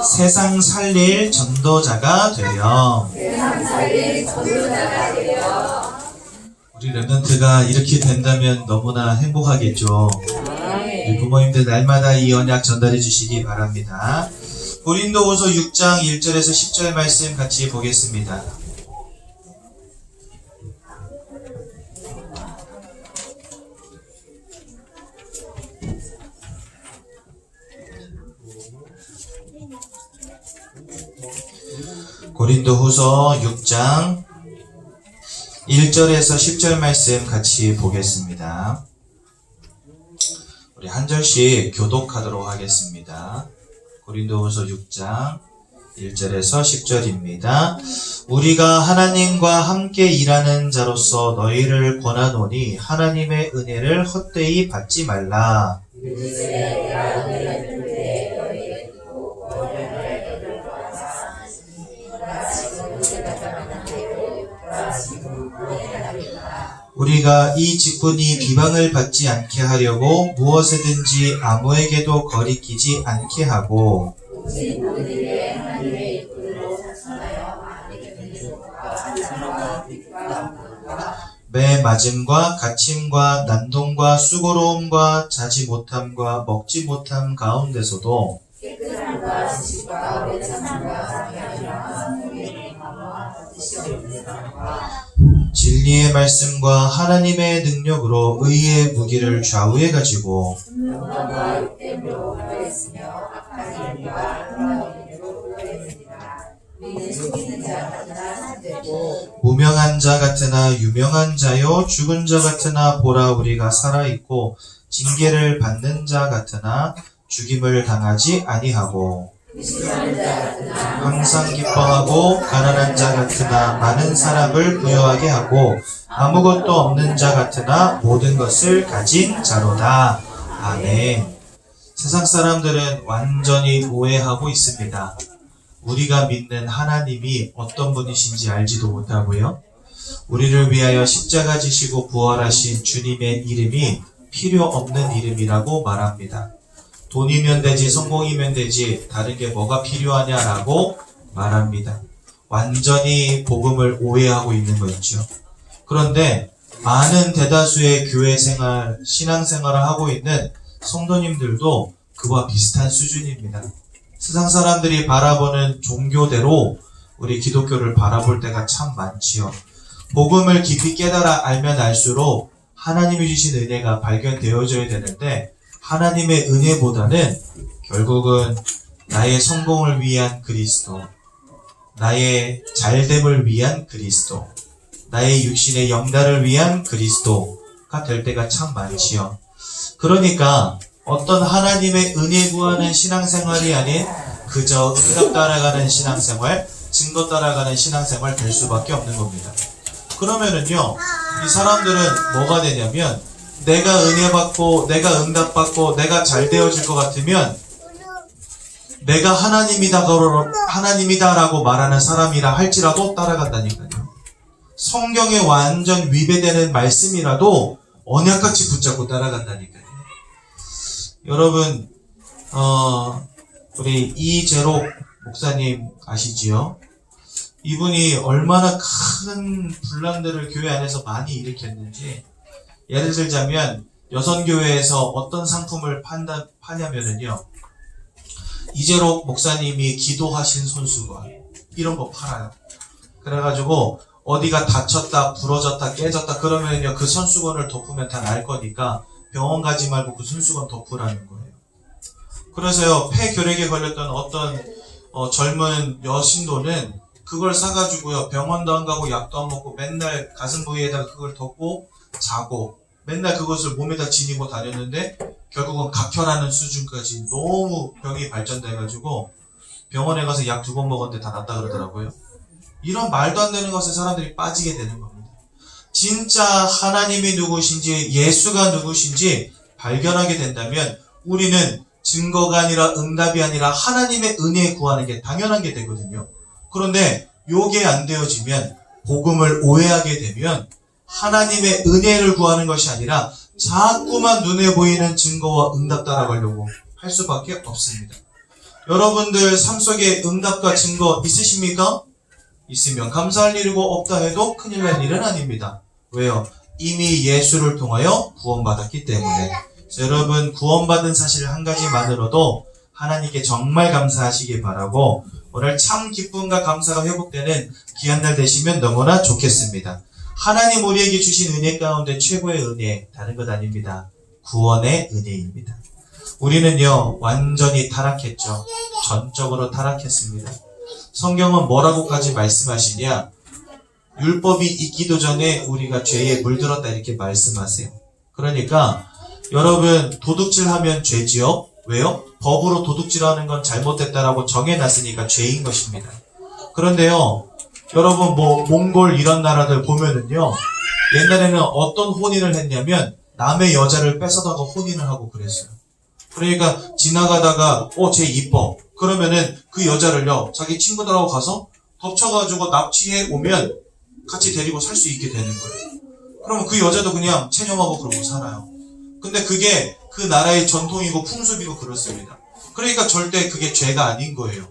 세상 살릴 전도자가 되려. 우리 랩런트가 이렇게 된다면 너무나 행복하겠죠. 우리 부모님들 날마다 이 언약 전달해 주시기 바랍니다. 고린도후서 6장 1절에서 10절 말씀 같이 보겠습니다. 고린도후서 6장 1절에서 10절 말씀 같이 보겠습니다. 우리 한 절씩 교독하도록 하겠습니다. 고린도후서 6장 1절에서 10절입니다. 우리가 하나님과 함께 일하는 자로서 너희를 권하노니 하나님의 은혜를 헛되이 받지 말라. 우리가 이 직분이 비방을 받지 않게 하려고 무엇에든지 아무에게도 거리끼지 않게 하고 매 맞음과 갇힘과 난동과 수고로움과 자지 못함과 먹지 못함 가운데서도 진리의 말씀과 하나님의 능력으로 의의 무기를 좌우해 가지고 무명한 자 같으나 유명한 자요 죽은 자 같으나 보라 우리가 살아있고 징계를 받는 자 같으나 죽임을 당하지 아니하고 항상 기뻐하고 가난한 자 같으나 많은 사람을 부유하게 하고 아무것도 없는 자 같으나 모든 것을 가진 자로다. 아멘. 세상 사람들은 완전히 오해하고 있습니다. 우리가 믿는 하나님이 어떤 분이신지 알지도 못하고요. 우리를 위하여 십자가 지시고 부활하신 주님의 이름이 필요 없는 이름이라고 말합니다. 돈이면 되지 성공이면 되지 다른 게 뭐가 필요하냐라고 말합니다. 완전히 복음을 오해하고 있는 거 있죠. 그런데 많은 대다수의 교회 생활, 신앙 생활을 하고 있는 성도님들도 그와 비슷한 수준입니다. 세상 사람들이 바라보는 종교대로 우리 기독교를 바라볼 때가 참 많지요. 복음을 깊이 깨달아 알면 알수록 하나님이 주신 은혜가 발견되어져야 되는데 하나님의 은혜보다는 결국은 나의 성공을 위한 그리스도, 나의 잘됨을 위한 그리스도, 나의 육신의 영달을 위한 그리스도가 될 때가 참 많지요. 그러니까 어떤 하나님의 은혜 구하는 신앙생활이 아닌 그저 응답 따라가는 신앙생활, 증거 따라가는 신앙생활 될 수밖에 없는 겁니다. 그러면은요, 이 사람들은 뭐가 되냐면 내가 은혜 받고 내가 응답 받고 내가 잘 되어질 것 같으면 내가 하나님이다라고 말하는 사람이라 할지라도 따라간다니까요. 성경에 완전 위배되는 말씀이라도 언약같이 붙잡고 따라간다니까요. 여러분, 우리 이재록 목사님 아시지요? 이분이 얼마나 큰 분란들을 교회 안에서 많이 일으켰는지, 예를 들자면 여선교회에서 어떤 상품을 파냐면은요, 이재록 목사님이 기도하신 손수건 이런 거 팔아요. 그래가지고 어디가 다쳤다, 부러졌다, 깨졌다 그러면요 그 손수건을 덮으면 다 날 거니까 병원 가지 말고 그 손수건 덮으라는 거예요. 그래서요 폐결핵에 걸렸던 어떤 젊은 여신도는 그걸 사가지고요 병원도 안 가고 약도 안 먹고 맨날 가슴 부위에다가 그걸 덮고 자고 맨날 그것을 몸에다 지니고 다녔는데 결국은 각혈하는 수준까지 너무 병이 발전돼가지고 병원에 가서 약 2번 먹었는데 다 낫다 그러더라고요. 이런 말도 안 되는 것에 사람들이 빠지게 되는 겁니다. 진짜 하나님이 누구신지 예수가 누구신지 발견하게 된다면 우리는 증거가 아니라 응답이 아니라 하나님의 은혜 구하는 게 당연한 게 되거든요. 그런데 요게 안 되어지면 복음을 오해하게 되면 하나님의 은혜를 구하는 것이 아니라 자꾸만 눈에 보이는 증거와 응답 따라가려고 할 수밖에 없습니다. 여러분들 삶 속에 응답과 증거 있으십니까? 있으면 감사할 일이고 없다 해도 큰일 날 일은 아닙니다. 왜요? 이미 예수를 통하여 구원받았기 때문에. 여러분 구원받은 사실 한 가지만으로도 하나님께 정말 감사하시기 바라고 오늘 참 기쁨과 감사가 회복되는 귀한 날 되시면 너무나 좋겠습니다. 하나님 우리에게 주신 은혜 가운데 최고의 은혜 다른 것 아닙니다. 구원의 은혜입니다. 우리는요 완전히 타락했죠. 전적으로 타락했습니다. 성경은 뭐라고까지 말씀하시냐? 율법이 있기도 전에 우리가 죄에 물들었다 이렇게 말씀하세요. 그러니까 여러분 도둑질하면 죄지요? 왜요? 법으로 도둑질하는 건 잘못됐다라고 정해놨으니까 죄인 것입니다. 그런데요 여러분 몽골 이런 나라들 보면은요 옛날에는 어떤 혼인을 했냐면 남의 여자를 뺏어다가 혼인을 하고 그랬어요. 그러니까 지나가다가 쟤 이뻐 그러면은 그 여자를요 자기 친구들하고 가서 덮쳐가지고 납치해 오면 같이 데리고 살 수 있게 되는 거예요. 그러면 그 여자도 그냥 체념하고 그러고 살아요. 근데 그게 그 나라의 전통이고 풍습이고 그렇습니다. 그러니까 절대 그게 죄가 아닌 거예요.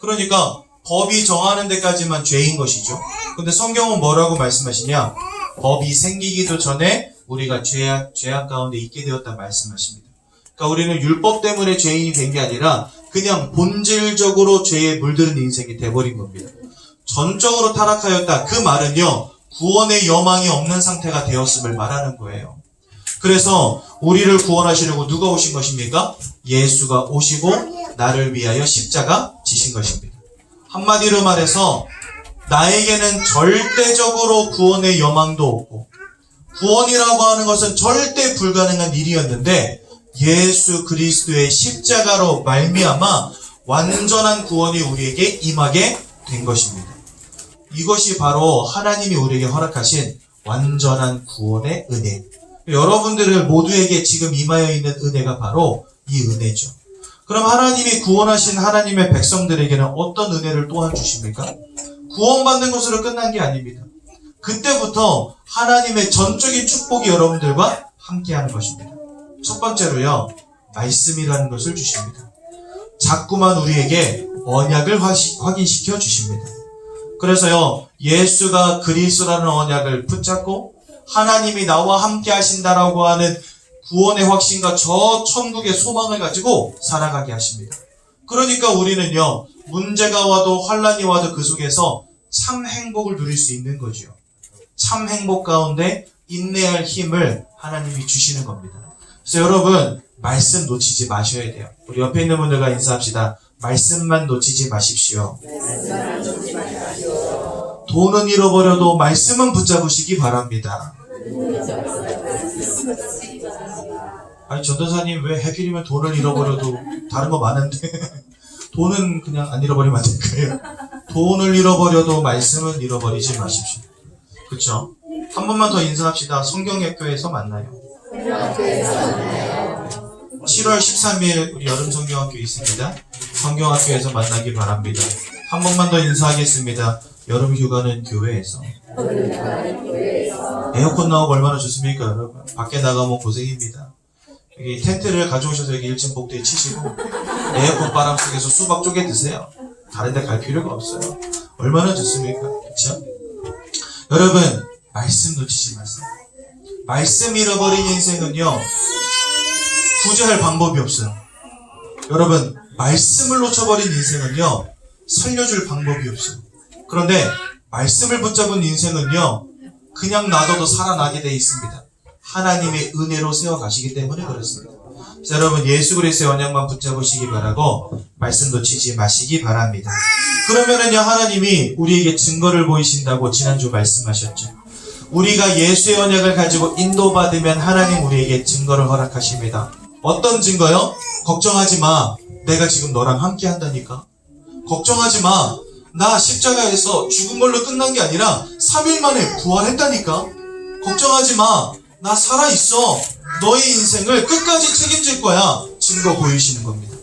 그러니까 법이 정하는 데까지만 죄인 것이죠. 근데 성경은 뭐라고 말씀하시냐? 법이 생기기도 전에 우리가 죄악 가운데 있게 되었다 말씀하십니다. 그러니까 우리는 율법 때문에 죄인이 된 게 아니라 그냥 본질적으로 죄에 물들은 인생이 돼버린 겁니다. 전적으로 타락하였다. 그 말은요 구원의 여망이 없는 상태가 되었음을 말하는 거예요. 그래서 우리를 구원하시려고 누가 오신 것입니까? 예수가 오시고 나를 위하여 십자가 지신 것입니다. 한마디로 말해서 나에게는 절대적으로 구원의 여망도 없고 구원이라고 하는 것은 절대 불가능한 일이었는데 예수 그리스도의 십자가로 말미암아 완전한 구원이 우리에게 임하게 된 것입니다. 이것이 바로 하나님이 우리에게 허락하신 완전한 구원의 은혜. 여러분들을 모두에게 지금 임하여 있는 은혜가 바로 이 은혜죠. 그럼 하나님이 구원하신 하나님의 백성들에게는 어떤 은혜를 또한 주십니까? 구원받는 것으로 끝난 게 아닙니다. 그때부터 하나님의 전적인 축복이 여러분들과 함께하는 것입니다. 첫 번째로요, 말씀이라는 것을 주십니다. 자꾸만 우리에게 언약을 확인시켜 주십니다. 그래서요, 예수가 그리스도라는 언약을 붙잡고 하나님이 나와 함께 하신다라고 하는 구원의 확신과 저 천국의 소망을 가지고 살아가게 하십니다. 그러니까 우리는요, 문제가 와도 환란이 와도 그 속에서 참 행복을 누릴 수 있는 거죠. 참 행복 가운데 인내할 힘을 하나님이 주시는 겁니다. 그래서 여러분, 말씀 놓치지 마셔야 돼요. 우리 옆에 있는 분들과 인사합시다. 말씀만 놓치지 마십시오. 돈은 잃어버려도 말씀은 붙잡으시기 바랍니다. 아니 전도사님 왜 해필이면 돈을 잃어버려도 다른 거 많은데 돈은 그냥 안 잃어버리면 안 될까요? 돈을 잃어버려도 말씀은 잃어버리지 마십시오. 그렇죠? 한 번만 더 인사합시다. 성경학교에서 만나요. 7월 13일 우리 여름 성경학교 있습니다. 성경학교에서 만나기 바랍니다. 한 번만 더 인사하겠습니다. 여름 휴가는 교회에서. 에어컨 나오고 얼마나 좋습니까, 여러분? 밖에 나가면 고생입니다. 여기 텐트를 가져오셔서 여기 1층 복도에 치시고 에어컨 바람 속에서 수박 쪼개 드세요. 다른 데 갈 필요가 없어요. 얼마나 좋습니까? 그렇죠? 여러분, 말씀 놓치지 마세요. 말씀 잃어버린 인생은요, 구제할 방법이 없어요. 여러분, 말씀을 놓쳐버린 인생은요, 살려줄 방법이 없어요. 그런데 말씀을 붙잡은 인생은요, 그냥 놔둬도 살아나게 돼 있습니다. 하나님의 은혜로 세워가시기 때문에 그렇습니다. 자, 여러분, 예수 그리스도의 언약만 붙잡으시기 바라고 말씀 놓치지 마시기 바랍니다. 그러면은요, 하나님이 우리에게 증거를 보이신다고 지난주 말씀하셨죠. 우리가 예수의 언약을 가지고 인도받으면 하나님 우리에게 증거를 허락하십니다. 어떤 증거요? 걱정하지 마. 내가 지금 너랑 함께 한다니까. 걱정하지 마. 나 십자가에서 죽은 걸로 끝난 게 아니라 3일 만에 부활했다니까. 걱정하지 마. 나 살아있어. 너의 인생을 끝까지 책임질 거야. 증거 보이시는 겁니다.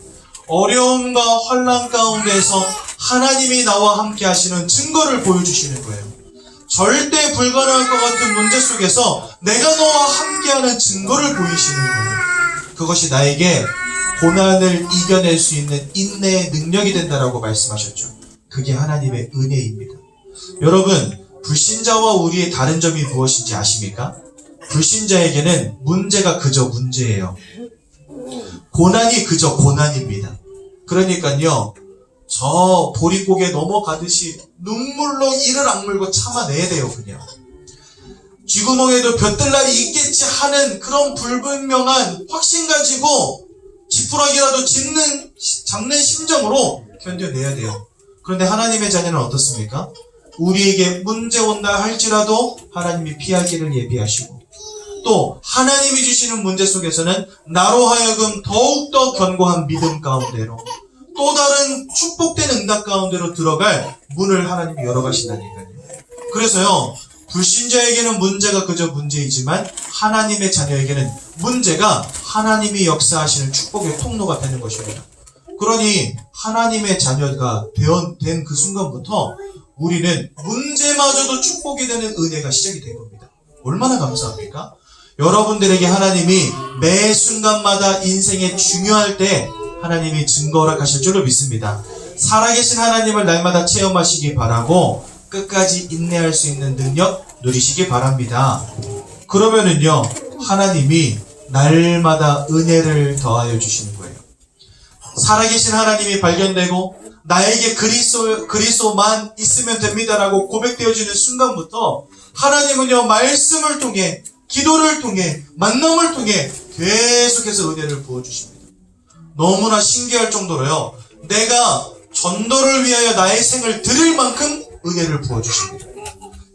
어려움과 환난 가운데서 하나님이 나와 함께 하시는 증거를 보여주시는 거예요. 절대 불가능할 것 같은 문제 속에서 내가 너와 함께하는 증거를 보이시는 거예요. 그것이 나에게 고난을 이겨낼 수 있는 인내의 능력이 된다라고 말씀하셨죠. 그게 하나님의 은혜입니다. 여러분, 불신자와 우리의 다른 점이 무엇인지 아십니까? 불신자에게는 문제가 그저 문제예요. 고난이 그저 고난입니다. 그러니까요, 저 보릿고개 넘어가듯이 눈물로 이를 악물고 참아내야 돼요, 그냥. 쥐구멍에도 볕들날이 있겠지 하는 그런 불분명한 확신 가지고 지푸라기라도 잡는 심정으로 견뎌내야 돼요. 그런데 하나님의 자녀는 어떻습니까? 우리에게 문제 온다 할지라도 하나님이 피할 길을 예비하시고, 또 하나님이 주시는 문제 속에서는 나로 하여금 더욱더 견고한 믿음 가운데로, 또 다른 축복된 응답 가운데로 들어갈 문을 하나님이 열어가신다니까요. 그래서요, 불신자에게는 문제가 그저 문제이지만 하나님의 자녀에게는 문제가 하나님이 역사하시는 축복의 통로가 되는 것입니다. 그러니 하나님의 자녀가 된 그 순간부터 우리는 문제마저도 축복이 되는 은혜가 시작이 된 겁니다. 얼마나 감사합니까? 여러분들에게 하나님이 매 순간마다 인생에 중요할 때 하나님이 증거를 하실 줄로 믿습니다. 살아계신 하나님을 날마다 체험하시기 바라고 끝까지 인내할 수 있는 능력 누리시기 바랍니다. 그러면은요, 하나님이 날마다 은혜를 더하여 주시는 거예요. 살아계신 하나님이 발견되고 나에게 그리스도만 있으면 됩니다라고 고백되어지는 순간부터 하나님은요, 말씀을 통해, 기도를 통해, 만남을 통해 계속해서 은혜를 부어주십니다. 너무나 신기할 정도로요, 내가 전도를 위하여 나의 생을 드릴 만큼 은혜를 부어주십니다.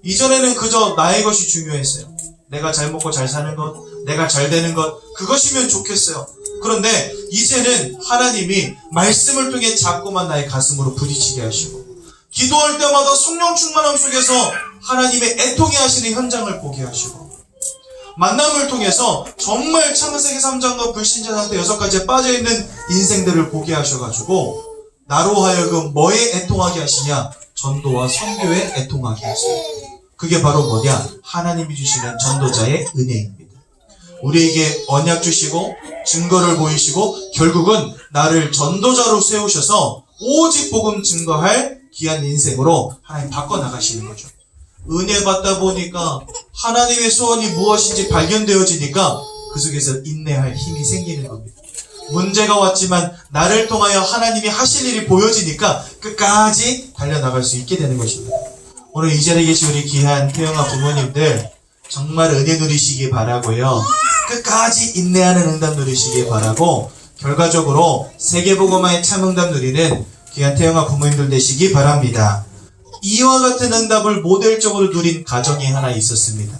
이전에는 그저 나의 것이 중요했어요. 내가 잘 먹고 잘 사는 것, 내가 잘 되는 것, 그것이면 좋겠어요. 그런데 이제는 하나님이 말씀을 통해 자꾸만 나의 가슴으로 부딪히게 하시고, 기도할 때마다 성령 충만함 속에서 하나님의 애통해 하시는 현장을 보게 하시고, 만남을 통해서 정말 창세기 3장과 불신자 상태 6가지에 빠져있는 인생들을 보게 하셔가지고 나로 하여금 뭐에 애통하게 하시냐? 전도와 선교에 애통하게 하세요. 그게 바로 뭐냐? 하나님이 주시는 전도자의 은혜입니다. 우리에게 언약 주시고 증거를 보이시고 결국은 나를 전도자로 세우셔서 오직 복음 증거할 귀한 인생으로 하나님 바꿔나가시는 거죠. 은혜 받다 보니까 하나님의 소원이 무엇인지 발견되어지니까 그 속에서 인내할 힘이 생기는 겁니다. 문제가 왔지만 나를 통하여 하나님이 하실 일이 보여지니까 끝까지 달려나갈 수 있게 되는 것입니다. 오늘 이 자리에 계신 우리 귀한 태영아 부모님들 정말 은혜 누리시기 바라고요. 끝까지 인내하는 응답 누리시기 바라고, 결과적으로 세계복음화의 참 응답 누리는 귀한 태영아 부모님들 되시기 바랍니다. 이와 같은 응답을 모델적으로 누린 가정이 하나 있었습니다.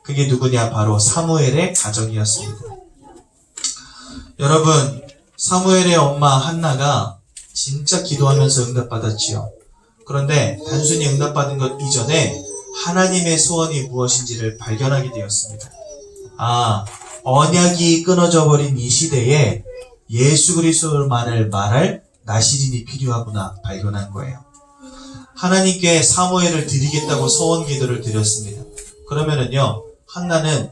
그게 누구냐? 바로 사무엘의 가정이었습니다. 여러분, 사무엘의 엄마 한나가 진짜 기도하면서 응답받았지요. 그런데 단순히 응답받은 것 이전에 하나님의 소원이 무엇인지를 발견하게 되었습니다. 언약이 끊어져 버린 이 시대에 예수 그리스도만을 말할 나시린이 필요하구나 발견한 거예요. 하나님께 사무엘을 드리겠다고 서원 기도를 드렸습니다. 그러면은요, 한나는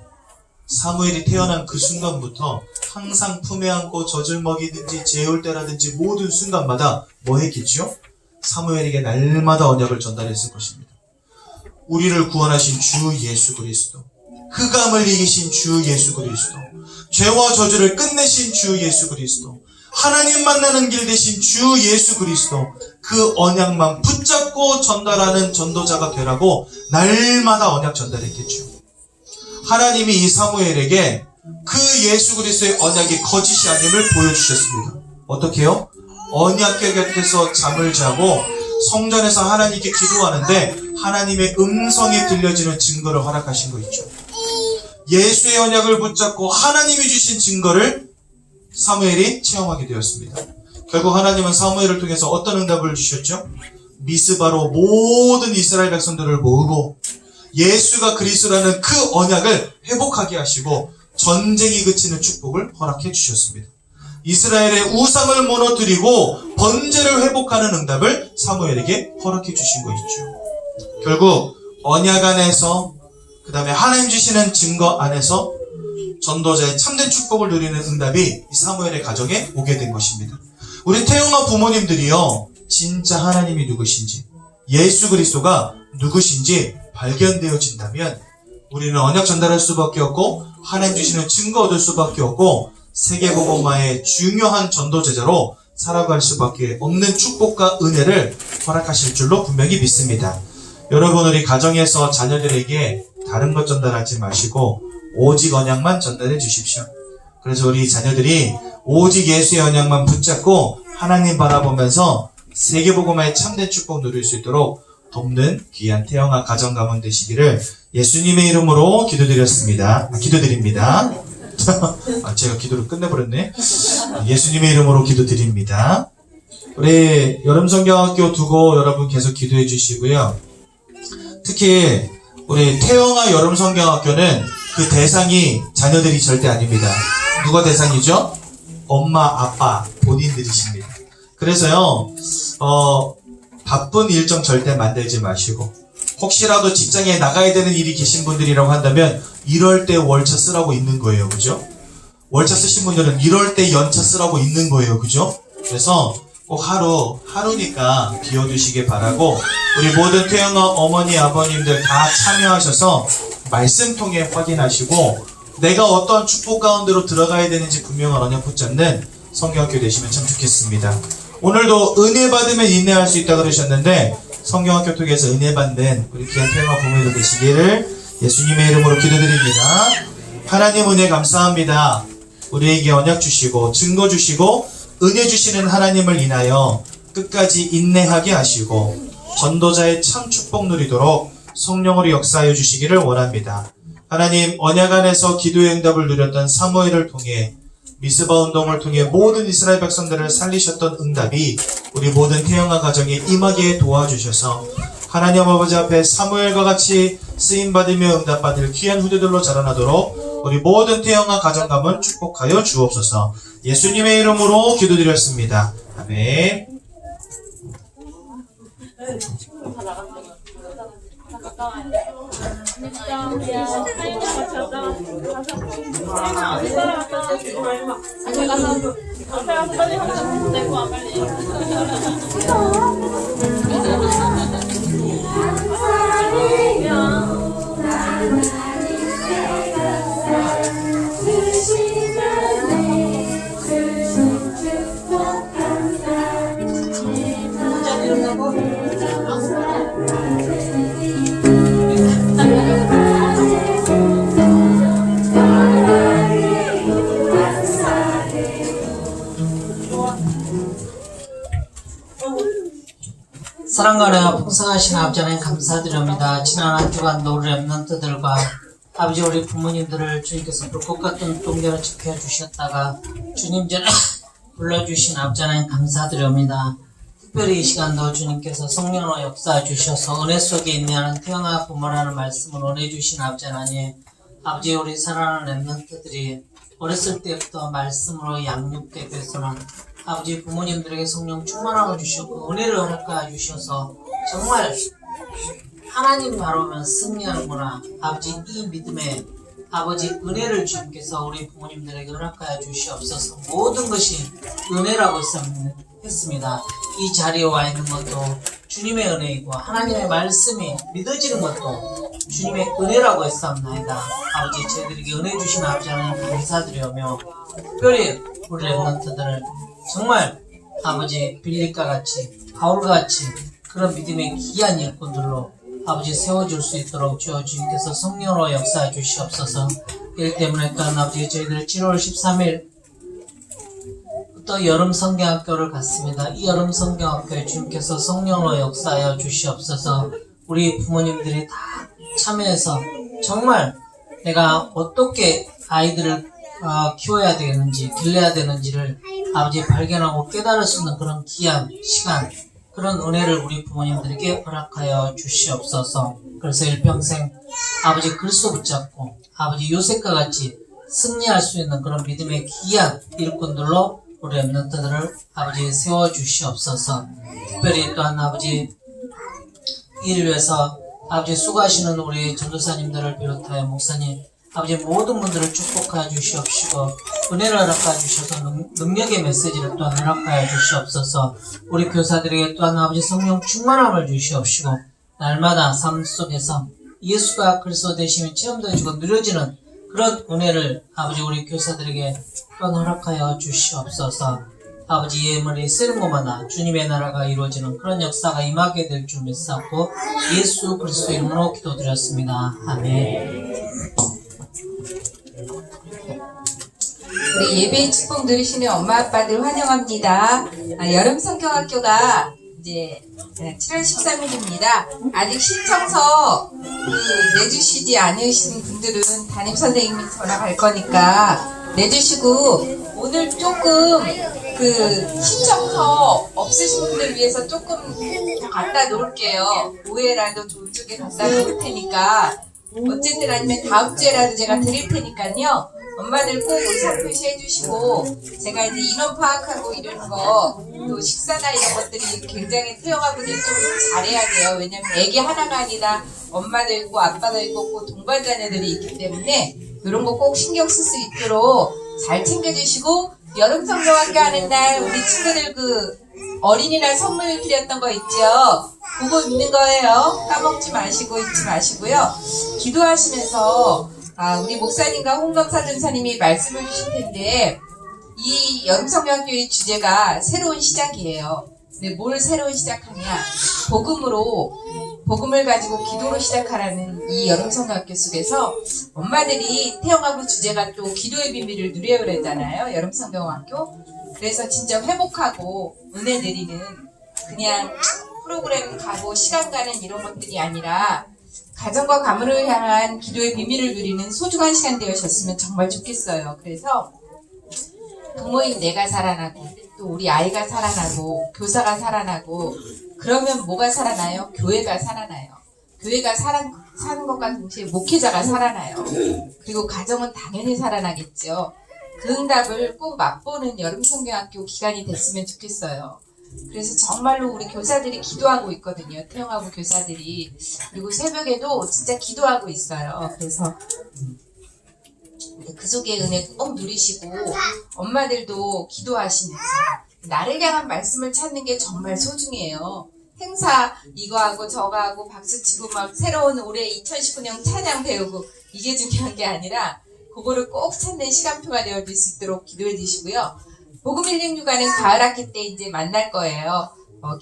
사무엘이 태어난 그 순간부터 항상 품에 안고 젖을 먹이든지 재울 때라든지 모든 순간마다 뭐 했겠죠? 사무엘에게 날마다 언약을 전달했을 것입니다. 우리를 구원하신 주 예수 그리스도, 흑암을 이기신 주 예수 그리스도, 죄와 저주를 끝내신 주 예수 그리스도, 하나님 만나는 길 되신 주 예수 그리스도, 그 언약만 붙잡고 전달하는 전도자가 되라고 날마다 언약 전달했겠죠. 하나님이 이 사무엘에게 그 예수 그리스도의 언약이 거짓이 아님을 보여주셨습니다. 어떻게요? 언약궤 곁에서 잠을 자고 성전에서 하나님께 기도하는데 하나님의 음성이 들려지는 증거를 허락하신 거 있죠. 예수의 언약을 붙잡고 하나님이 주신 증거를 사무엘이 체험하게 되었습니다. 결국 하나님은 사무엘을 통해서 어떤 응답을 주셨죠? 미스바로 모든 이스라엘 백성들을 모으고 예수가 그리스도라는 그 언약을 회복하게 하시고 전쟁이 그치는 축복을 허락해 주셨습니다. 이스라엘의 우상을 무너뜨리고 번제를 회복하는 응답을 사무엘에게 허락해 주신 거 있죠. 결국 언약 안에서, 그 다음에 하나님 주시는 증거 안에서 전도자의 참된 축복을 누리는 응답이 이 사무엘의 가정에 오게 된 것입니다. 우리 태영아 부모님들이요, 진짜 하나님이 누구신지, 예수 그리스도가 누구신지 발견되어진다면 우리는 언약 전달할 수밖에 없고 하나님 주시는 증거 얻을 수밖에 없고 세계복음화의 중요한 전도제자로 살아갈 수밖에 없는 축복과 은혜를 허락하실 줄로 분명히 믿습니다. 여러분, 우리 가정에서 자녀들에게 다른 것 전달하지 마시고 오직 언약만 전달해 주십시오. 그래서 우리 자녀들이 오직 예수의 언약만 붙잡고 하나님 바라보면서 세계복음화의 참된 축복 누릴 수 있도록 돕는 귀한 태영아 가정 가문 되시기를 예수님의 이름으로 기도드립니다. 제가 기도를 끝내버렸네. 예수님의 이름으로 기도드립니다. 우리 여름성경학교 두고 여러분 계속 기도해 주시고요. 특히 우리 태영아 여름성경학교는 그 대상이 자녀들이 절대 아닙니다. 누가 대상이죠? 엄마, 아빠, 본인들이십니다. 그래서요, 바쁜 일정 절대 만들지 마시고, 혹시라도 직장에 나가야 되는 일이 계신 분들이라고 한다면, 이럴 때 월차 쓰라고 있는 거예요. 그죠? 월차 쓰신 분들은 이럴 때 연차 쓰라고 있는 거예요. 그죠? 그래서 꼭 하루니까 비워두시길 바라고, 우리 모든 태영아 어머니, 아버님들 다 참여하셔서 말씀 통해 확인하시고, 내가 어떤 축복 가운데로 들어가야 되는지 분명한 언약 붙잡는 성경학교 되시면 참 좋겠습니다. 오늘도 은혜 받으면 인내할 수 있다고 그러셨는데, 성경학교 통해서 은혜 받는 우리 귀한 태영아 부모님들 되시기를 예수님의 이름으로 기도드립니다. 하나님 은혜 감사합니다. 우리에게 언약 주시고 증거 주시고 은혜 주시는 하나님을 인하여 끝까지 인내하게 하시고 전도자의 참 축복 누리도록 성령으로 역사하여 주시기를 원합니다. 하나님, 언약 안에서 기도의 응답을 누렸던 사무엘을 통해 미스바 운동을 통해 모든 이스라엘 백성들을 살리셨던 응답이 우리 모든 태영아 가정에 임하게 도와주셔서 하나님 아버지 앞에 사무엘과 같이 쓰임받으며 응답받을 귀한 후대들로 자라나도록 우리 모든 태영아 가정 가문 축복하여 주옵소서. 예수님의 이름으로 기도드렸습니다. 아멘. 사랑과 은혜가 풍성하신 아버지 하나님 감사드립니다. 지난 한 주간도 우리 랩런트들과 아버지 우리 부모님들을 주님께서 불꽃 같은 동전을 지켜주셨다가 주님 전에 불러주신 아버지 하나님 감사드립니다. 특별히 이 시간도 주님께서 성령으로 역사해 주셔서 은혜 속에 있는 태영아 부모라는 말씀을 은혜 주신 아버지 하나님, 아버지 우리 사랑하는 랩런트들이 어렸을 때부터 말씀으로 양육되고서는 아버지 부모님들에게 성령 충만하고 주셨고 은혜를 허락하여 주셔서 정말 하나님 바라보면 승리하는구나. 아버지 이 믿음에 아버지 은혜를 주님께서 우리 부모님들에게 허락하여 주시옵소서. 모든 것이 은혜라고 했습니다. 이 자리에 와 있는 것도 주님의 은혜이고 하나님의 말씀이 믿어지는 것도 주님의 은혜라고 했사옵나이다. 아버지 저희들에게 은혜 주신 아버지 하나님 감사드리며 특별히 우리 랩런트들을 정말 아버지 빌립과 같이 바울과 같이 그런 믿음의 귀한 일꾼들로 아버지 세워줄 수 있도록 주님께서 성령으로 역사해 주시옵소서. 이렇기 때문에 아버지 저희들 7월 13일부터 여름 성경학교를 갔습니다. 이 여름 성경학교에 주님께서 성령으로 역사하여 주시옵소서. 우리 부모님들이 다 참여해서 정말 내가 어떻게 아이들을 키워야 되는지 길러야 되는지를 아버지 발견하고 깨달을 수 있는 그런 귀한 시간, 그런 은혜를 우리 부모님들에게 허락하여 주시옵소서. 그래서 일평생 아버지 그리스도 붙잡고 아버지 요셉과 같이 승리할 수 있는 그런 믿음의 귀한 일꾼들로 우리 랩런트들을 아버지 세워주시옵소서. 특별히 또한 아버지 이를 위해서 아버지 수고하시는 우리 전도사님들을 비롯하여 목사님, 아버지 모든 분들을 축복하여 주시옵시고 은혜를 허락하여 주셔서 능력의 메시지를 또한 허락하여 주시옵소서. 우리 교사들에게 또한 아버지 성령 충만함을 주시옵시고 날마다 삶 속에서 예수가 그리스도 되심이 체험되어지고 누려지는 그런 은혜를 아버지 우리 교사들에게 또한 허락하여 주시옵소서. 아버지의 머리 쓰는 곳마다 주님의 나라가 이루어지는 그런 역사가 임하게 될 줄 믿사옵고 예수 그리스도 이름으로 기도드렸습니다. 아멘. 우리 예배의 축복 누리시는 엄마 아빠들 환영합니다. 여름 성경학교가 이제 7월 13일입니다. 아직 신청서 내주시지 않으신 분들은 담임 선생님이 전화 갈 거니까 내주시고, 오늘 조금 신청서 없으신 분들 위해서 조금 더 갖다 놓을게요. 5회라도 저쪽에 갖다 놓을 테니까, 어쨌든 아니면 다음 주에라도 제가 드릴 테니까요. 엄마들 꼭 의사표시 해주시고, 제가 이제 인원 파악하고 이러는 거, 또 식사나 이런 것들이 굉장히 태영아분들이 좀 잘해야 돼요. 왜냐면 애기 하나가 아니라 엄마도 있고 아빠도 있고 꼭 동반 자녀들이 있기 때문에 이런 거 꼭 신경 쓸 수 있도록 잘 챙겨주시고, 여름 성경학교 하는 날 우리 친구들 어린이날 선물 드렸던 거 있죠? 그거 있는 거예요. 까먹지 마시고 잊지 마시고요. 기도하시면서 우리 목사님과 홍감사 전사님이 말씀을 주실 텐데, 이 여름 성경학교의 주제가 새로운 시작이에요. 근데 뭘 새로운 시작하냐? 복음을 가지고 기도로 시작하라는 이 여름 성경학교 속에서 엄마들이 태영하고 주제가 또 기도의 비밀을 누려야 그랬잖아요. 여름 성경학교. 그래서 진짜 회복하고 은혜 내리는 그냥 프로그램 가고 시간 가는 이런 것들이 아니라 가정과 가문을 향한 기도의 비밀을 누리는 소중한 시간 되셨으면 정말 좋겠어요. 그래서 부모인 내가 살아나고 또 우리 아이가 살아나고 교사가 살아나고 그러면 뭐가 살아나요? 교회가 살아나요. 교회가 사는 것과 동시에 목회자가 살아나요. 그리고 가정은 당연히 살아나겠죠. 그 응답을 꼭 맛보는 여름성경학교 기간이 됐으면 좋겠어요. 그래서 정말로 우리 교사들이 기도하고 있거든요. 태영하고 교사들이. 그리고 새벽에도 진짜 기도하고 있어요. 그래서 그 속에 은혜 꼭 누리시고, 엄마들도 기도하시면서 나를 향한 말씀을 찾는 게 정말 소중해요. 행사 이거 하고 저거 하고 박수치고 막 새로운 올해 2019년 찬양 배우고 이게 중요한 게 아니라 그거를 꼭 찾는 시간표가 되어질 수 있도록 기도해 주시고요. 복음 힐링 육아는 가을 학기 때 이제 만날 거예요.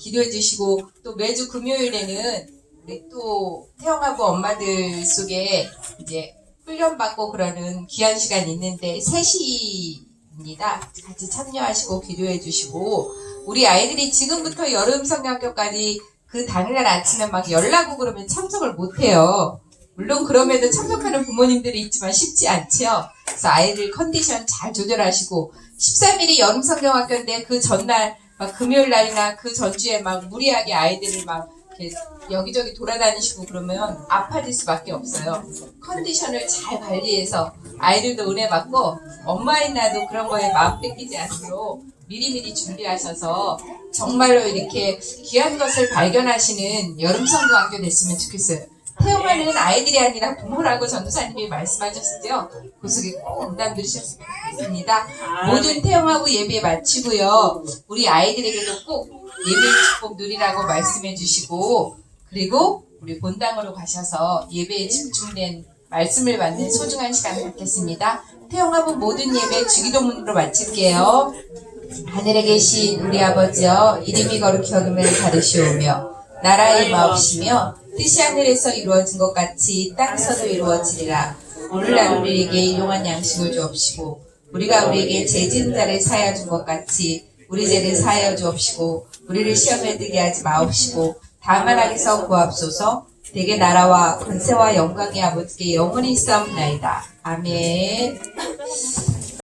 기도해 주시고, 또 매주 금요일에는 우리 또 태영하고 엄마들 속에 이제 훈련받고 그러는 귀한 시간이 있는데 3시입니다. 같이 참여하시고 기도해 주시고, 우리 아이들이 지금부터 여름 성경학교까지 그 당일날 아침에 막 연락 오고 그러면 참석을 못해요. 물론 그럼에도 참석하는 부모님들이 있지만 쉽지 않죠. 그래서 아이들 컨디션 잘 조절하시고, 13일이 여름 성경학교인데 그 전날 막 금요일 날이나 그 전주에 막 무리하게 아이들을 막 이렇게 여기저기 돌아다니시고 그러면 아파질 수밖에 없어요. 컨디션을 잘 관리해서 아이들도 은혜 받고 엄마인 나도 그런 거에 마음 뺏기지 않도록 미리미리 준비하셔서 정말로 이렇게 귀한 것을 발견하시는 여름 성경학교 됐으면 좋겠어요. 태영아는 아이들이 아니라 부모라고 전도사님이 말씀하셨죠. 그 속에 꼭 응답 들으셨으면 좋겠습니다. 모든 태영하고 예배 마치고요. 우리 아이들에게도 꼭 예배의 축복 누리라고 말씀해 주시고, 그리고 우리 본당으로 가셔서 예배에 집중된 말씀을 받는 소중한 시간을 갖겠습니다. 태영하고 모든 예배 주기도문으로 마칠게요. 하늘에 계신 우리 아버지여, 이름이 거룩히 여김을 받으시오며 나라의 마옵시며 뜻이 하늘에서 이루어진 것 같이 땅에서도 이루어지리라. 오늘날 우리에게 일용할 양식을 주옵시고, 우리가 우리에게 죄 지은 자를 사하여 준 것 같이 우리 죄를 사하여 주옵시고, 우리를 시험에 들게 하지 마옵시고 다만 악에서 구하옵소서. 대개 나라와 권세와 영광의 아버지께 영원히 있사옵나이다. 아멘.